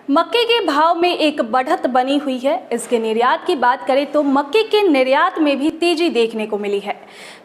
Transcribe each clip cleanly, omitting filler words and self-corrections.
मक्के के भाव में एक बढ़त बनी हुई है। इसके निर्यात की बात करें तो मक्के के निर्यात में भी तेजी देखने को मिली है।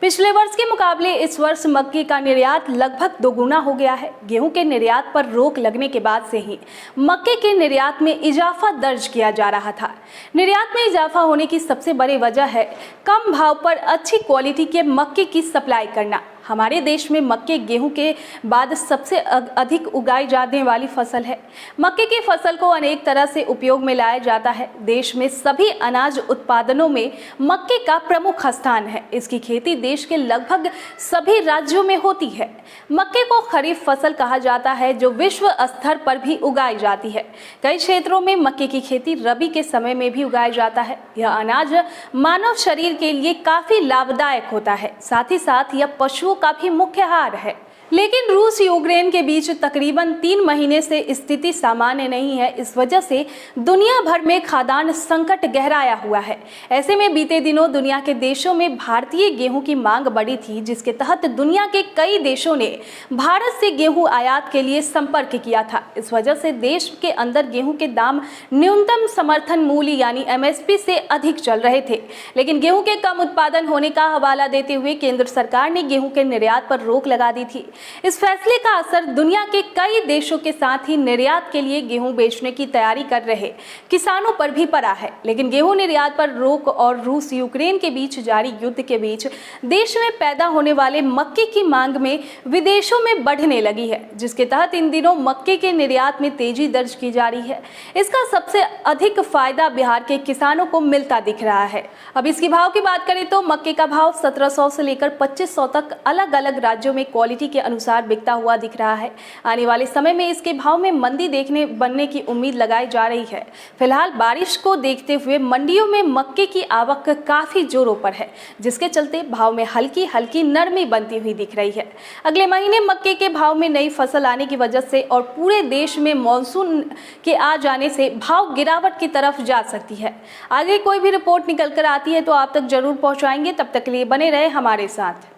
पिछले वर्ष के मुकाबले इस वर्ष मक्के का निर्यात लगभग दोगुना हो गया है। गेहूं के निर्यात पर रोक लगने के बाद से ही मक्के के निर्यात में इजाफा दर्ज किया जा रहा था। निर्यात में इजाफा होने की सबसे बड़ी वजह है कम भाव पर अच्छी क्वालिटी के मक्के की सप्लाई करना। हमारे देश में मक्के गेहूं के बाद सबसे अधिक उगाई जाने वाली फसल है। मक्के की फसल को अनेक तरह से उपयोग में लाया जाता है। देश में सभी अनाज उत्पादनों में मक्के का प्रमुख स्थान है। इसकी खेती देश के लगभग सभी राज्यों में होती है। मक्के को खरीफ फसल कहा जाता है जो विश्व स्तर पर भी उगाई जाती है। कई क्षेत्रों में मक्के की खेती रबी के समय में भी उगाया जाता है। यह अनाज मानव शरीर के लिए काफी लाभदायक होता है। साथ ही साथ यह पशुओं का भी मुख्य आहार है। लेकिन रूस यूक्रेन के बीच तकरीबन 3 महीने से स्थिति सामान्य नहीं है। इस वजह से दुनिया भर में खाद्यान्न संकट गहराया हुआ है। ऐसे में बीते दिनों दुनिया के देशों में भारतीय गेहूं की मांग बढ़ी थी, जिसके तहत दुनिया के कई देशों ने भारत से गेहूं आयात के लिए संपर्क किया था। इस वजह से देश के अंदर गेहूं के दाम न्यूनतम समर्थन मूल्य यानी MSP से अधिक चल रहे थे। लेकिन गेहूं के कम उत्पादन होने का हवाला देते हुए केंद्र सरकार ने गेहूं के निर्यात पर रोक लगा दी थी। इस फैसले का असर दुनिया के कई देशों के साथ ही निर्यात के लिए गेहूं बेचने की तैयारी कर रहे किसानों पर भी पड़ा है। लेकिन गेहूं निर्यात पर रोक और रूस यूक्रेन के बीच जारी युद्ध के बीच देश में पैदा होने वाले मक्के की मांग में विदेशों में बढ़ने लगी है, जिसके तहत इन दिनों मक्के के निर्यात में तेजी दर्ज की जा रही है। इसका सबसे अधिक फायदा बिहार के किसानों को मिलता दिख रहा है। अब इसकी भाव की बात करें तो मक्के का भाव 1700 से लेकर 2500 तक अलग अलग राज्यों में क्वालिटी के अनुसार बिकता हुआ दिख रहा है। आने वाले समय में इसके भाव में मंदी बनने की उम्मीद लगाई जा रही है। फिलहाल बारिश को देखते हुए मंडियों में मक्के की आवक काफी जोरों पर है, जिसके चलते भाव में हल्की हल्की नरमी बनती हुई दिख रही है। अगले महीने मक्के के भाव में नई फसल आने की वजह से और पूरे देश में मानसून के आ जाने से भाव गिरावट की तरफ जा सकती है। आगे कोई भी रिपोर्ट निकल कर आती है तो आप तक जरूर पहुंचाएंगे। तब तक के लिए बने रहे हमारे साथ।